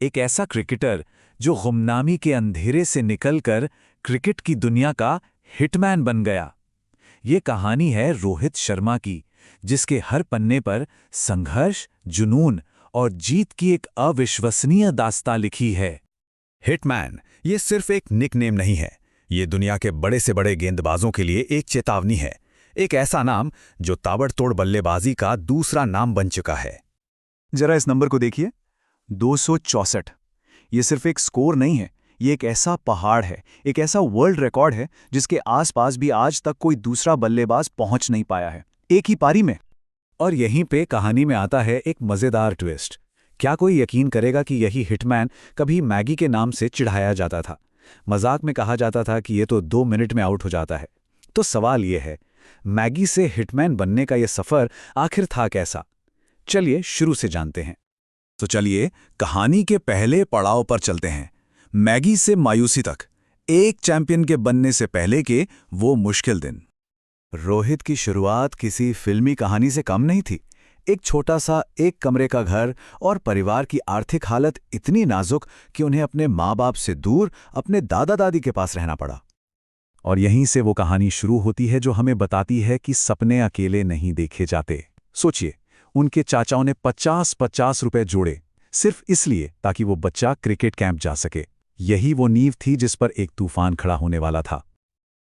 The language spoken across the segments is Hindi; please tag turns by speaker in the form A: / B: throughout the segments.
A: एक ऐसा क्रिकेटर जो गुमनामी के अंधेरे से निकलकर क्रिकेट की दुनिया का हिटमैन बन गया। ये कहानी है रोहित शर्मा की, जिसके हर पन्ने पर संघर्ष, जुनून और जीत की एक अविश्वसनीय दास्तां लिखी है।
B: हिटमैन ये सिर्फ एक निकनेम नहीं है, ये दुनिया के बड़े से बड़े गेंदबाजों के लिए एक चेतावनी है। एक ऐसा नाम जो ताबड़तोड़ बल्लेबाजी का दूसरा नाम बन चुका है।
C: जरा इस नंबर को देखिए, 264। ये सिर्फ एक स्कोर नहीं है, ये एक ऐसा पहाड़ है, एक ऐसा वर्ल्ड रिकॉर्ड है जिसके आसपास भी आज तक कोई दूसरा बल्लेबाज पहुंच नहीं पाया है, एक ही पारी में।
A: और यहीं पे कहानी में आता है एक मजेदार ट्विस्ट। क्या कोई यकीन करेगा कि यही हिटमैन कभी मैगी के नाम से चिढ़ाया जाता था। मजाक में कहा जाता था कि ये तो 2 मिनट में आउट हो जाता है। तो सवाल ये है, मैगी से हिटमैन बनने का ये सफर आखिर था कैसा? चलिए शुरू से जानते हैं।
B: तो चलिए कहानी के पहले पड़ाव पर चलते हैं, मैगी से मायूसी तक, एक चैंपियन के बनने से पहले के वो मुश्किल दिन।
C: रोहित की शुरुआत किसी फिल्मी कहानी से कम नहीं थी। एक छोटा सा एक कमरे का घर और परिवार की आर्थिक हालत इतनी नाजुक कि उन्हें अपने माँ बाप से दूर अपने दादा दादी के पास रहना पड़ा।
A: और यहीं से वो कहानी शुरू होती है जो हमें बताती है कि सपने अकेले नहीं देखे जाते। सोचिए, उनके चाचाओं ने 50-50 रुपए जोड़े, सिर्फ इसलिए ताकि वो बच्चा क्रिकेट कैंप जा सके। यही वो नींव थी जिस पर एक तूफान खड़ा होने वाला था।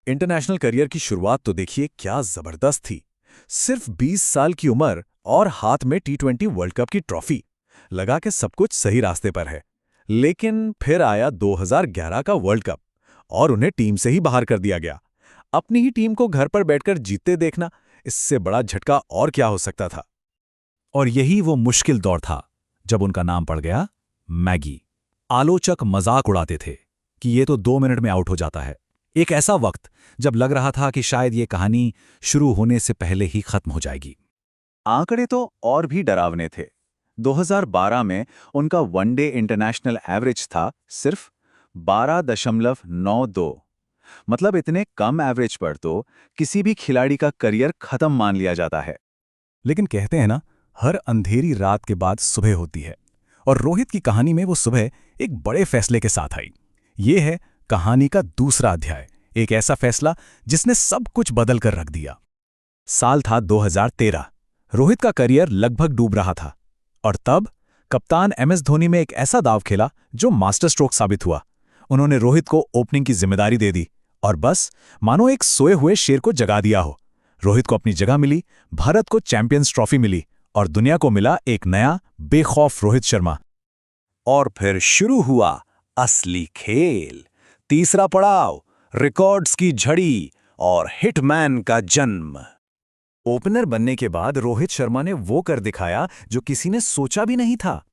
B: इंटरनेशनल करियर की शुरुआत तो देखिए क्या जबरदस्त थी। सिर्फ 20 साल की उम्र और हाथ में T20 वर्ल्ड कप की ट्रॉफी, लगा के सब कुछ सही रास्ते पर है। लेकिन फिर आया 2011 का वर्ल्ड कप और उन्हें टीम से ही बाहर कर दिया गया। अपनी ही टीम को घर पर बैठकर जीतते देखना, इससे बड़ा झटका और क्या हो सकता था।
A: और यही वो मुश्किल दौर था जब उनका नाम पड़ गया मैगी। आलोचक मजाक उड़ाते थे कि ये तो 2 मिनट में आउट हो जाता है। एक ऐसा वक्त जब लग रहा था कि शायद ये कहानी शुरू होने से पहले ही खत्म हो जाएगी।
C: आंकड़े तो और भी डरावने थे। 2012 में उनका वनडे इंटरनेशनल एवरेज था सिर्फ 12.92। मतलब इतने कम एवरेज पर तो किसी भी खिलाड़ी का करियर खत्म मान लिया जाता है।
B: लेकिन कहते हैं ना, हर अंधेरी रात के बाद सुबह होती है, और रोहित की कहानी में वो सुबह एक बड़े फैसले के साथ आई। ये है कहानी का दूसरा अध्याय, एक ऐसा फैसला जिसने सब कुछ बदल कर रख दिया। साल था 2013। रोहित का करियर लगभग डूब रहा था, और तब कप्तान MS धोनी में एक ऐसा दाव खेला जो मास्टर स्ट्रोक साबित हुआ। उन्होंने रोहित को ओपनिंग की जिम्मेदारी दे दी और बस मानो एक सोए हुए शेर को जगा दिया हो। रोहित को अपनी जगह मिली, भारत को चैंपियंस ट्रॉफी मिली और दुनिया को मिला एक नया बेखौफ रोहित शर्मा।
A: और फिर शुरू हुआ असली खेल। तीसरा पड़ाव, रिकॉर्ड्स की झड़ी और हिटमैन का जन्म।
C: ओपनर बनने के बाद रोहित शर्मा ने वो कर दिखाया जो किसी ने सोचा भी नहीं था।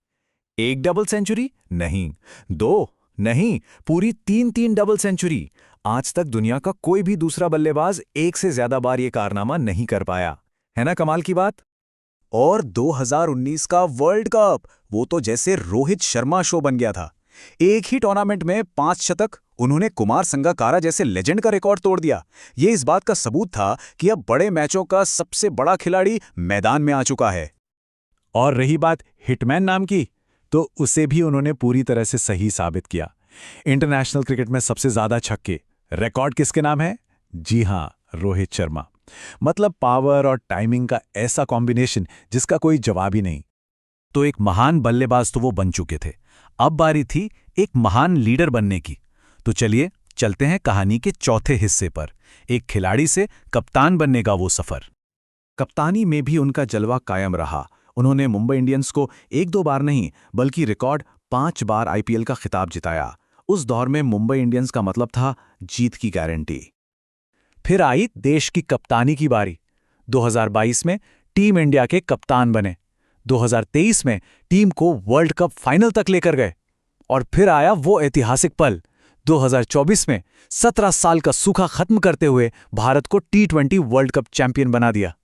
C: एक डबल सेंचुरी नहीं, 2 नहीं, पूरी 3 डबल सेंचुरी। आज तक दुनिया का कोई भी दूसरा बल्लेबाज एक से ज्यादा बार ये कारनामा नहीं कर पाया। है ना कमाल की बात? और 2019 का वर्ल्ड कप, वो तो जैसे रोहित शर्मा शो बन गया था। एक ही टूर्नामेंट में 5 शतक, उन्होंने कुमार संगकारा जैसे लेजेंड का रिकॉर्ड तोड़ दिया। ये इस बात का सबूत था कि अब बड़े मैचों का सबसे बड़ा खिलाड़ी मैदान में आ चुका है।
A: और रही बात हिटमैन नाम की, तो उसे भी उन्होंने पूरी तरह से सही साबित किया। इंटरनेशनल क्रिकेट में सबसे ज्यादा छक्के रिकॉर्ड किसके नाम है? जी हां, रोहित शर्मा। मतलब पावर और टाइमिंग का ऐसा कॉम्बिनेशन जिसका कोई जवाब ही नहीं। तो एक महान बल्लेबाज तो वो बन चुके थे, अब बारी थी एक महान लीडर बनने की। तो चलिए चलते हैं कहानी के चौथे हिस्से पर, एक खिलाड़ी से कप्तान बनने का वो सफर। कप्तानी में भी उनका जलवा कायम रहा। उन्होंने मुंबई इंडियंस को 1-2 बार नहीं बल्कि रिकॉर्ड 5 बार IPL का खिताब जिताया। उस दौर में मुंबई इंडियंस का मतलब था जीत की गारंटी। फिर आई देश की कप्तानी की बारी। 2022 में टीम इंडिया के कप्तान बने। 2023 में टीम को वर्ल्ड कप फाइनल तक लेकर गए। और फिर आया वो ऐतिहासिक पल, 2024 में 17 साल का सूखा खत्म करते हुए भारत को T20 वर्ल्ड कप चैंपियन बना दिया।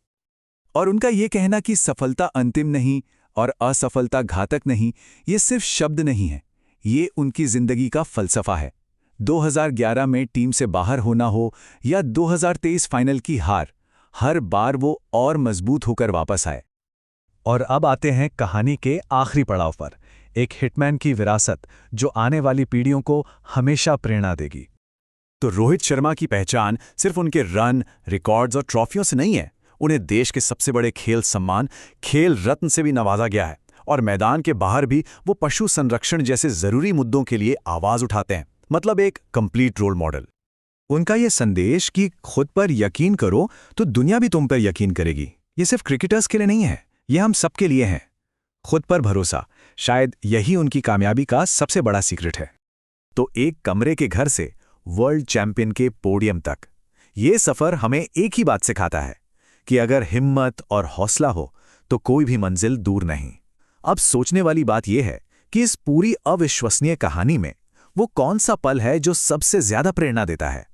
A: और उनका ये कहना कि सफलता अंतिम नहीं और असफलता घातक नहीं, ये सिर्फ शब्द नहीं है, ये उनकी जिंदगी का फलसफा है। 2011 में टीम से बाहर होना हो या 2023 फाइनल की हार, हर बार वो और मजबूत होकर वापस आए। और अब आते हैं कहानी के आखिरी पड़ाव पर, एक हिटमैन की विरासत जो आने वाली पीढ़ियों को हमेशा प्रेरणा देगी।
C: तो रोहित शर्मा की पहचान सिर्फ उनके रन, रिकॉर्ड्स और ट्रॉफियों से नहीं है। उन्हें देश के सबसे बड़े खेल सम्मान खेल रत्न से भी नवाजा गया है और मैदान के बाहर भी वो पशु संरक्षण जैसे जरूरी मुद्दों के लिए आवाज उठाते हैं। मतलब एक कंप्लीट रोल मॉडल। उनका ये संदेश कि खुद पर यकीन करो तो दुनिया भी तुम पर यकीन करेगी, ये सिर्फ क्रिकेटर्स के लिए नहीं है, ये हम सबके लिए है। खुद पर भरोसा, शायद यही उनकी कामयाबी का सबसे बड़ा सीक्रेट है। तो एक कमरे के घर से वर्ल्ड चैंपियन के पोडियम तक, ये सफर हमें एक ही बात सिखाता है कि अगर हिम्मत और हौसला हो तो कोई भी मंजिल दूर नहीं। अब सोचने वाली बात यह है कि इस पूरी अविश्वसनीय कहानी में वो कौन सा पल है जो सबसे ज्यादा प्रेरणा देता है।